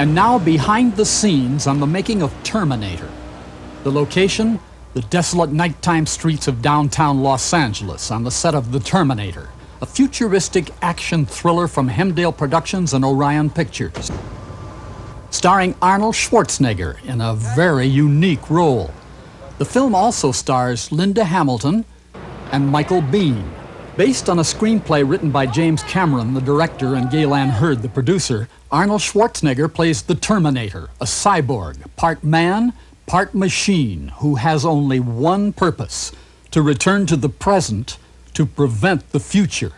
And now behind the scenes on the making of Terminator. The location, the desolate nighttime streets of downtown Los Angeles on the set of The Terminator, a futuristic action thriller from Hemdale Productions and Orion Pictures. Starring Arnold Schwarzenegger in a very unique role. The film also stars Linda Hamilton and Michael Biehn. Based on a screenplay written by James Cameron, the director, and Galen Hurd, the producer, Arnold Schwarzenegger plays the Terminator, a cyborg, part man, part machine, who has only one purpose: to return to the present to prevent the future.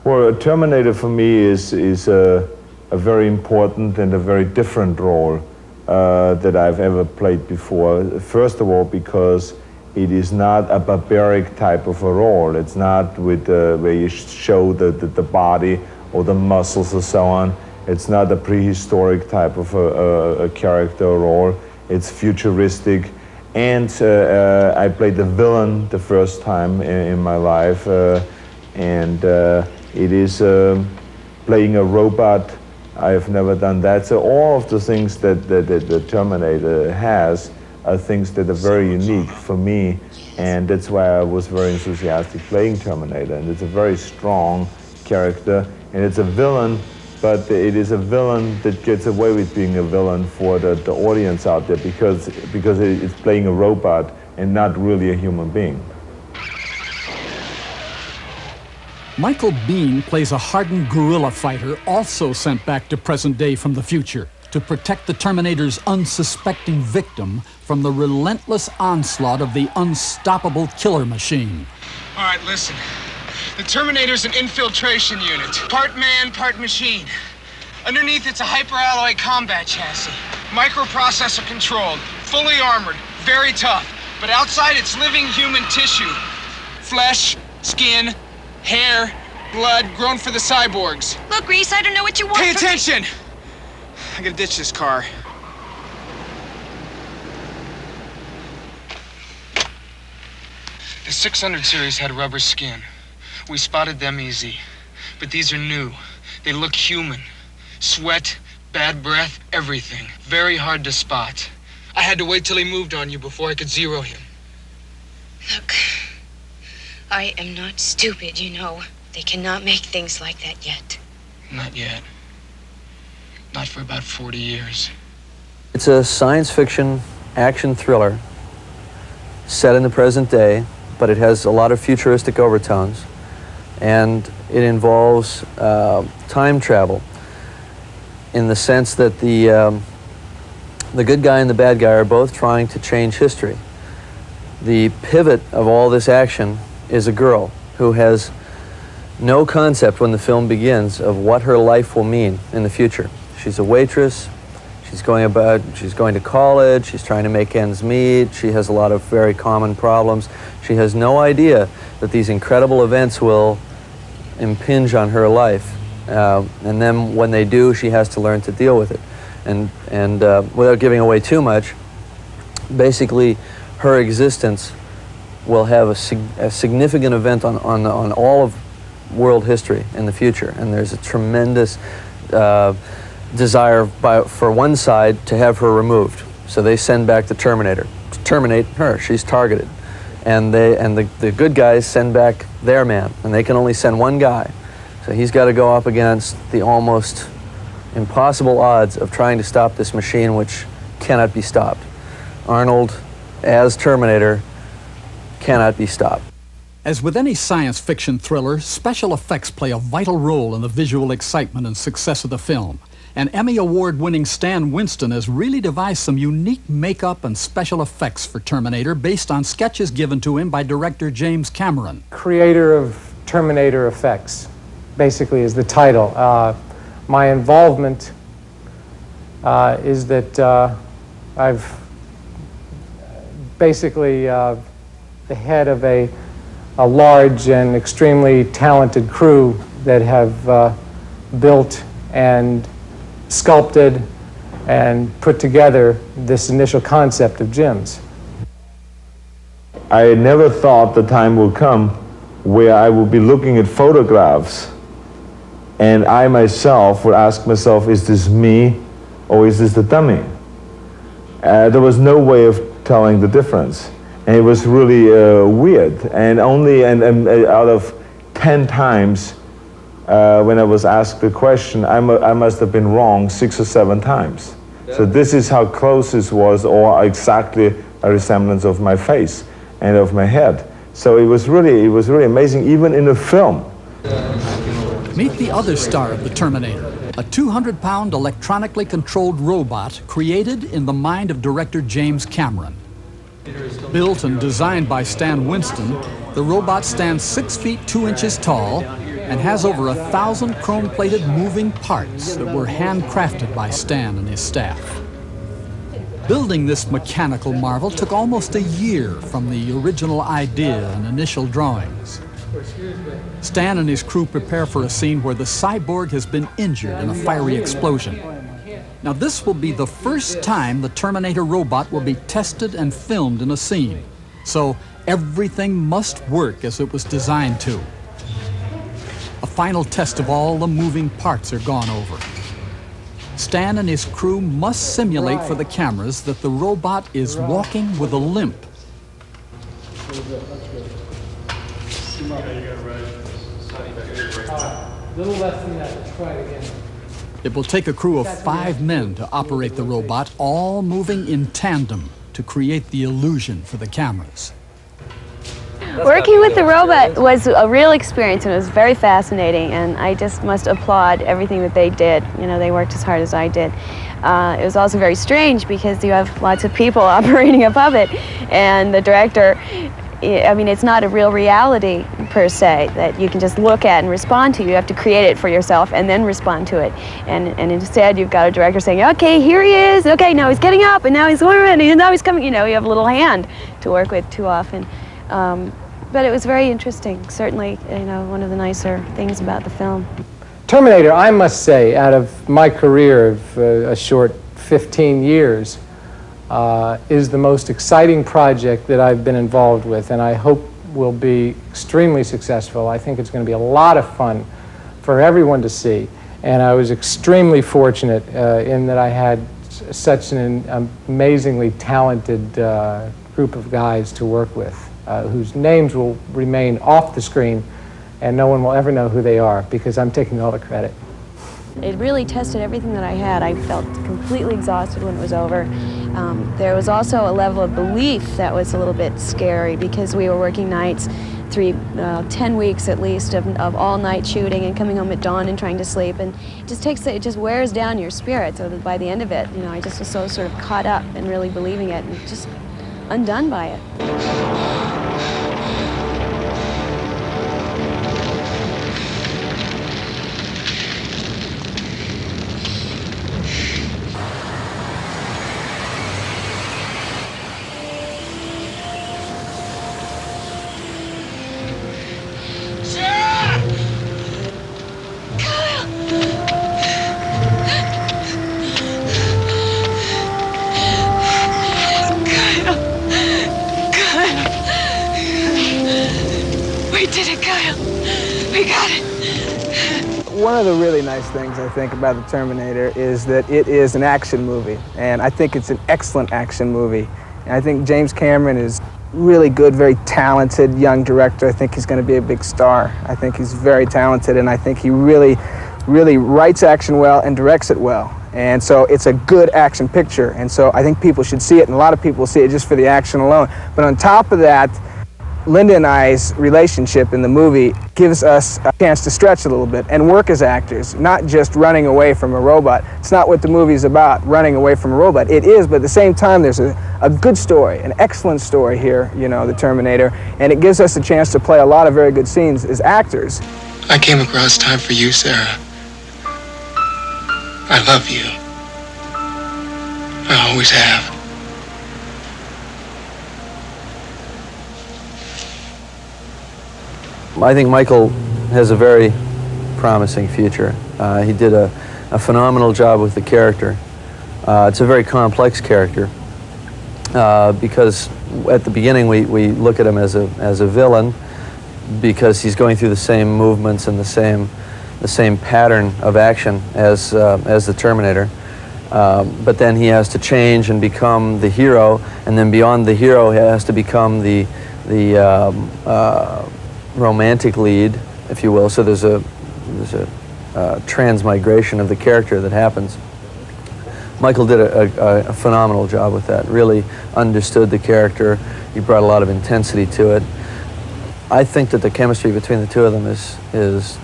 Well, a Terminator for me is a very important and a very different role that I've ever played before. First of all, because it is not a barbaric type of a role. It's not with where you show the body or the muscles or so on. It's not a prehistoric type of a character or role. It's futuristic. And I played the villain the first time in my life. And it is playing a robot. I have never done that. So all of the things that the Terminator has are things that are very unique for me, and that's why I was very enthusiastic playing Terminator. And it's a very strong character, and it's a villain, but it is a villain that gets away with being a villain for the audience out there because it's playing a robot and not really a human being. Michael Biehn plays a hardened guerrilla fighter also sent back to present day from the future to protect the Terminator's unsuspecting victim from the relentless onslaught of the unstoppable killer machine. All right, listen. The Terminator's an infiltration unit. Part man, part machine. Underneath, it's a hyperalloy combat chassis. Microprocessor controlled, fully armored, very tough. But outside, it's living human tissue. Flesh, skin, hair, blood, grown for the cyborgs. Look, Reese, I don't know what you want. Pay attention! I gotta ditch this car. The 600 series had rubber skin. We spotted them easy. But these are new. They look human. Sweat, bad breath, everything. Very hard to spot. I had to wait till he moved on you before I could zero him. Look, I am not stupid, you know. They cannot make things like that yet. Not yet. Not for about 40 years. It's a science fiction action thriller set in the present day, but it has a lot of futuristic overtones, and it involves time travel in the sense that the good guy and the bad guy are both trying to change history. The pivot of all this action is a girl who has no concept when the film begins of what her life will mean in the future. She's a waitress, she's going to college, she's trying to make ends meet, she has a lot of very common problems. She has no idea that these incredible events will impinge on her life. And then when they do, she has to learn to deal with it. And without giving away too much, basically her existence will have a significant event on all of world history in the future. And there's a tremendous desire for one side to have her removed. So they send back the Terminator to terminate her. She's targeted. And the good guys send back their man, and they can only send one guy. So he's got to go up against the almost impossible odds of trying to stop this machine which cannot be stopped. Arnold, as Terminator, cannot be stopped. As with any science fiction thriller, special effects play a vital role in the visual excitement and success of the film. And Emmy Award-winning Stan Winston has really devised some unique makeup and special effects for Terminator based on sketches given to him by director James Cameron. Creator of Terminator effects, basically, is the title. My involvement is that I've basically the head of a large and extremely talented crew that have built and sculpted and put together this initial concept of gyms. I never thought the time will come where I will be looking at photographs And I myself would ask myself, is this me or is this the dummy? There was no way of telling the difference. And it was really weird. And only out of 10 times when I was asked the question, I must have been wrong 6 or 7 times. So this is how close this was, or exactly a resemblance of my face and of my head. So it was really amazing, even in a film. Meet the other star of the Terminator, a 200-pound electronically controlled robot created in the mind of director James Cameron. Built and designed by Stan Winston, the robot stands 6 feet 2 inches tall and has over 1,000 chrome-plated moving parts that were handcrafted by Stan and his staff. Building this mechanical marvel took almost a year from the original idea and initial drawings. Stan and his crew prepare for a scene where the cyborg has been injured in a fiery explosion. Now, this will be the first time the Terminator robot will be tested and filmed in a scene, so everything must work as it was designed to. A final test of all the moving parts are gone over. Stan and his crew must simulate for the cameras that the robot is walking with a limp. Little less than that. Let's try it again. It will take a crew of 5 men to operate the robot, all moving in tandem to create the illusion for the cameras. Working with the robot was a real experience, and it was very fascinating, and I just must applaud everything that they did. You know, they worked as hard as I did. It was also very strange because you have lots of people operating a puppet, and the director, I mean, it's not a real reality per se that you can just look at and respond to. You have to create it for yourself and then respond to it. And instead, you've got a director saying, okay, here he is. Okay, now he's getting up, and now he's going, and now he's coming. You know, you have a little hand to work with too often. But it was very interesting. Certainly, you know, one of the nicer things about the film. Terminator, I must say, out of my career of a short 15 years, is the most exciting project that I've been involved with, and I hope will be extremely successful. I think it's going to be a lot of fun for everyone to see, and I was extremely fortunate in that I had such an amazingly talented group of guys to work with, whose names will remain off the screen, and no one will ever know who they are because I'm taking all the credit. It really tested everything that I had. I felt completely exhausted when it was over. There was also a level of belief that was a little bit scary because we were working nights, 10 weeks at least of all-night shooting and coming home at dawn and trying to sleep, and it just wears down your spirit. So that by the end of it, you know, I just was so sort of caught up in really believing it and just undone by it. One of the really nice things I think about the Terminator is that it is an action movie, and I think it's an excellent action movie. And I think James Cameron is really good, very talented young director. I think he's going to be a big star. I think he's very talented, and I think he really writes action well and directs it well. And so it's a good action picture, and so I think people should see it, and a lot of people will see it just for the action alone. But on top of that, Linda and I's relationship in the movie gives us a chance to stretch a little bit and work as actors, not just running away from a robot. It's not what the movie's about, running away from a robot. It is, but at the same time, there's a good story, an excellent story here, you know, the Terminator, and it gives us a chance to play a lot of very good scenes as actors. I came across time for you, Sarah. I love you. I always have. I think Michael has a very promising future. He did a phenomenal job with the character. It's a very complex character because at the beginning we look at him as a villain because he's going through the same movements and the same pattern of action as the Terminator. But then he has to change and become the hero, and then beyond the hero, he has to become the romantic lead, if you will. So there's a transmigration of the character that happens. Michael did a phenomenal job with that. Really understood the character. He brought a lot of intensity to it. I think that the chemistry between the two of them is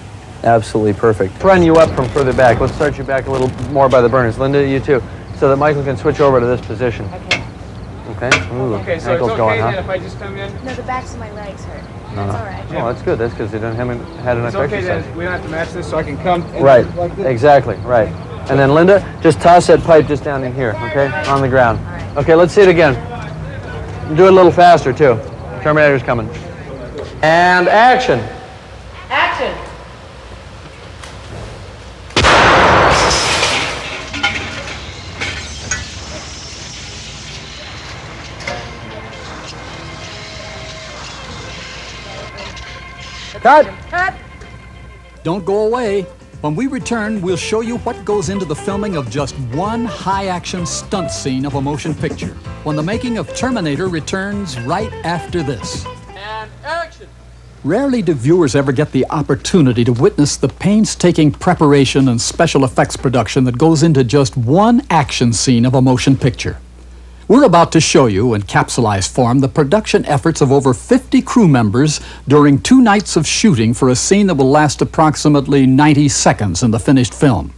absolutely perfect. Run you up from further back. Let's start you back a little more by the burners. Linda, you too, so that Michael can switch over to this position. Okay. Okay? Ooh, Okay, so ankle's it's okay going, then huh? if I just come in? No, the backs of my legs hurt. No, That's no. all right. Oh, that's good. That's because they haven't had enough It's okay exercise. then, we don't have to match this, so I can come in Right, like this? exactly, right. And then Linda, just toss that pipe just down in here, okay? On the ground. Okay, let's see it again. Do it a little faster too. Terminator's coming. And action. Action! Cut. Cut! Don't go away. When we return, we'll show you what goes into the filming of just one high-action stunt scene of a motion picture. When the making of Terminator returns right after this. And action! Rarely do viewers ever get the opportunity to witness the painstaking preparation and special effects production that goes into just one action scene of a motion picture. We're about to show you, in capsulized form, the production efforts of over 50 crew members during 2 nights of shooting for a scene that will last approximately 90 seconds in the finished film.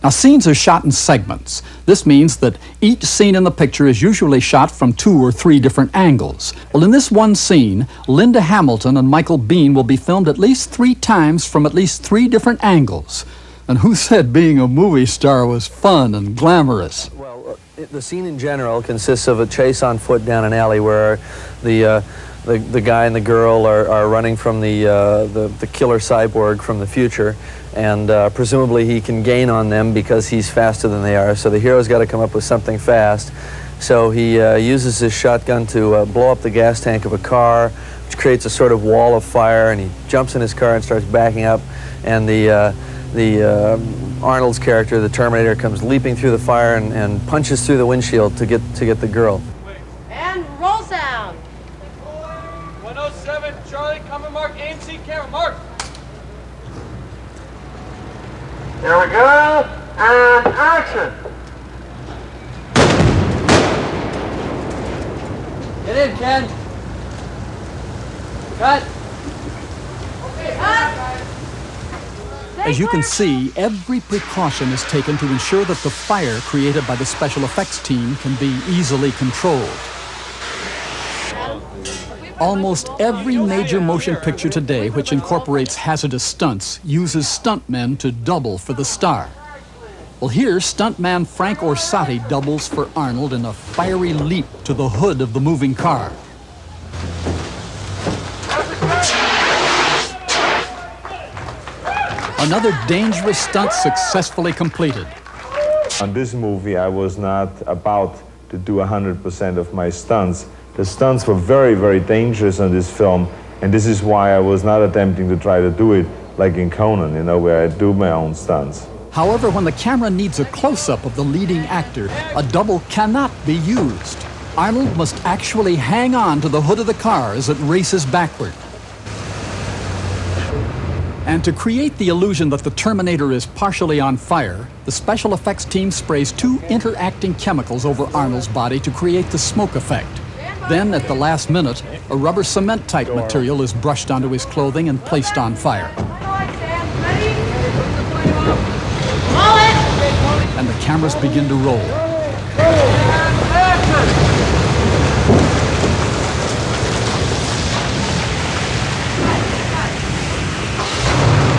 Now, scenes are shot in segments. This means that each scene in the picture is usually shot from 2 or 3 different angles. Well, in this one scene, Linda Hamilton and Michael Biehn will be filmed at least 3 times from at least 3 different angles. And who said being a movie star was fun and glamorous? Well, the scene in general consists of a chase on foot down an alley where the guy and the girl are running from the killer cyborg from the future, and presumably he can gain on them because he's faster than they are. So the hero's got to come up with something fast. So he uses his shotgun to blow up the gas tank of a car, which creates a sort of wall of fire, and he jumps in his car and starts backing up, and Arnold's character, the Terminator, comes leaping through the fire and punches through the windshield to get the girl. And roll sound! 107, Charlie, come and mark AMC camera, mark! Here we go, and action! Get in, Ken! Cut! As you can see, every precaution is taken to ensure that the fire created by the special effects team can be easily controlled. Almost every major motion picture today which incorporates hazardous stunts uses stuntmen to double for the star. Well, here, stuntman Frank Orsatti doubles for Arnold in a fiery leap to the hood of the moving car. Another dangerous stunt successfully completed. On this movie, I was not about to do 100% of my stunts. The stunts were very, very dangerous on this film, and this is why I was not attempting to try to do it like in Conan, you know, where I do my own stunts. However, when the camera needs a close-up of the leading actor, a double cannot be used. Arnold must actually hang on to the hood of the car as it races backward. And to create the illusion that the Terminator is partially on fire, the special effects team sprays 2 interacting chemicals over Arnold's body to create the smoke effect. Then, at the last minute, a rubber cement-type material is brushed onto his clothing and placed on fire. And the cameras begin to roll.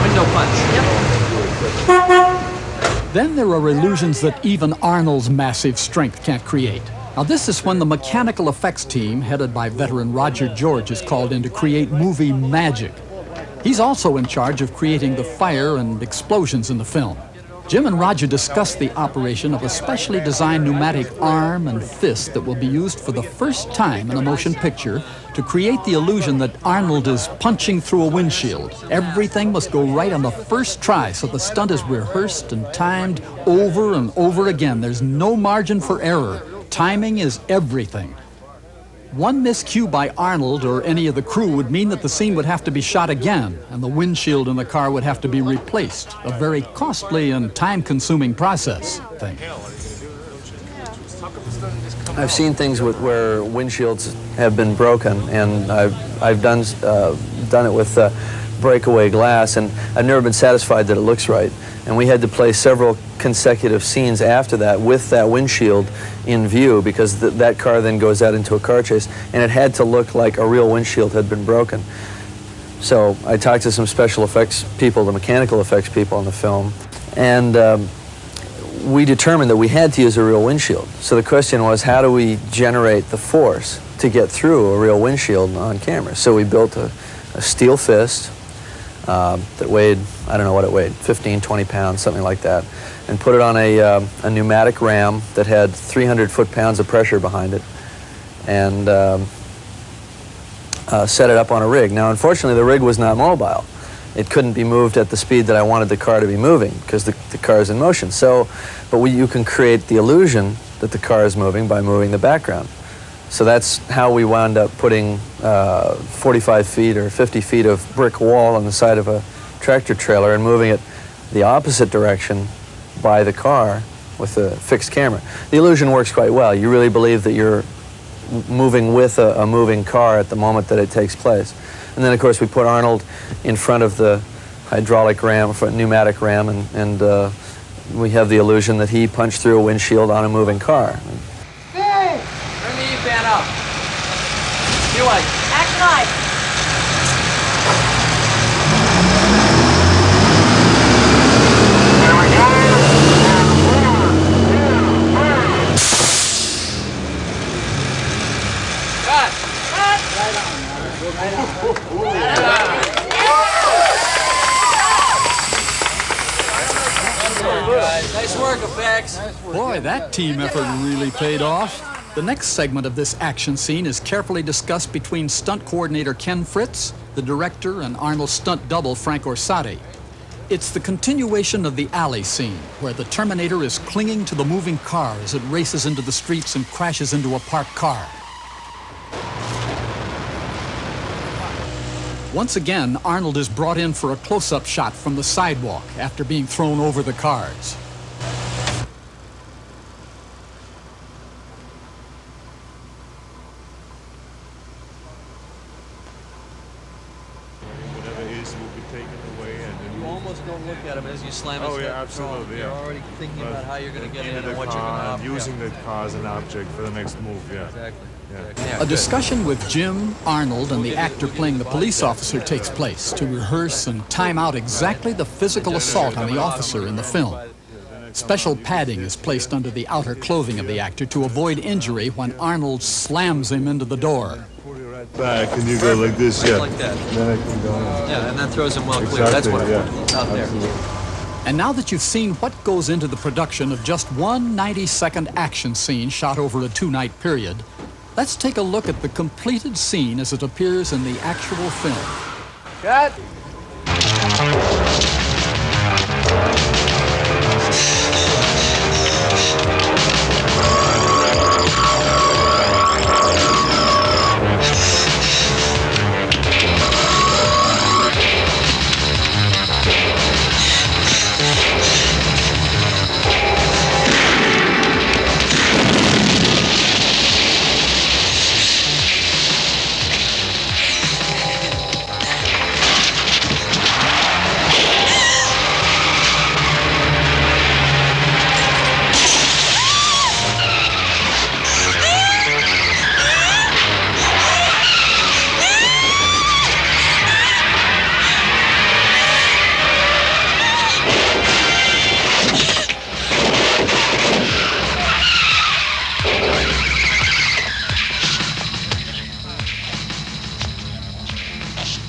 Window punch. Then there are illusions that even Arnold's massive strength can't create. Now, this is when the mechanical effects team, headed by veteran Roger George, is called in to create movie magic. He's also in charge of creating the fire and explosions in the film. Jim and Roger discussed the operation of a specially designed pneumatic arm and fist that will be used for the first time in a motion picture to create the illusion that Arnold is punching through a windshield. Everything must go right on the first try, so the stunt is rehearsed and timed over and over again. There's no margin for error. Timing is everything. One miscue by Arnold or any of the crew would mean that the scene would have to be shot again, and the windshield in the car would have to be replaced. A very costly and time-consuming process. I've seen things where windshields have been broken, and I've done it with breakaway glass, and I've never been satisfied that it looks right. And we had to play several consecutive scenes after that with that windshield in view, because that car then goes out into a car chase, and it had to look like a real windshield had been broken. So I talked to some special effects people, the mechanical effects people on the film, and we determined that we had to use a real windshield. So the question was, how do we generate the force to get through a real windshield on camera? So we built a steel fist that weighed, I don't know what it weighed, 15, 20 pounds, something like that, and put it on a pneumatic ram that had 300 foot-pounds of pressure behind it, and set it up on a rig. Now, unfortunately, the rig was not mobile. It couldn't be moved at the speed that I wanted the car to be moving, because the car is in motion. So, but you can create the illusion that the car is moving by moving the background. So that's how we wound up putting 45 feet or 50 feet of brick wall on the side of a tractor trailer and moving it the opposite direction by the car with a fixed camera. The illusion works quite well. You really believe that you're moving with a moving car at the moment that it takes place. And then, of course, we put Arnold in front of the hydraulic ram, pneumatic ram, and we have the illusion that he punched through a windshield on a moving car. Hey! Turn the E-fan up. You like? Action light. Here we go. Cut. Cut. Nice work, effects. Boy, that team effort really paid off. The next segment of this action scene is carefully discussed between stunt coordinator Ken Fritz, the director, and Arnold's stunt double Frank Orsatti. It's the continuation of the alley scene, where the Terminator is clinging to the moving car as it races into the streets and crashes into a parked car. Once again, Arnold is brought in for a close-up shot from the sidewalk after being thrown over the cars. Don't look at him as you slam his head. Oh, yeah, absolutely, You're yeah. already thinking about how you're going to get in and what you're going to operate. Using the car as an object for the next move, yeah. Exactly. Yeah. A discussion with Jim, Arnold, and the actor playing the police officer takes place to rehearse and time out exactly the physical assault on the officer in the film. Special padding is placed under the outer clothing of the actor to avoid injury when Arnold slams him into the door. Back and you go like this, yeah. Like that. Then I can go in. Yeah, and that throws him well clear. That's what yeah. out there. And now that you've seen what goes into the production of just one 90-second action scene shot over a 2-night period, let's take a look at the completed scene as it appears in the actual film. Cut.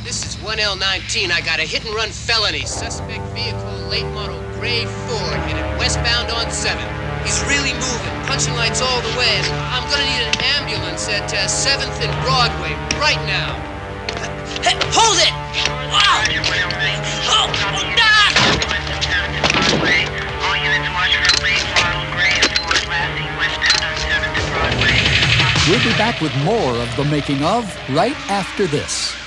This is 1L19. I got a hit-and-run felony. Suspect vehicle, late model gray Ford headed westbound on 7. He's really moving, punching lights all the way. I'm gonna need an ambulance at 7th and Broadway right now. Hey, hold it! Wow! Oh, nah! All units watch for late model gray Ford lasting westbound on 7th and Broadway. We'll be back with more of the making of right after this.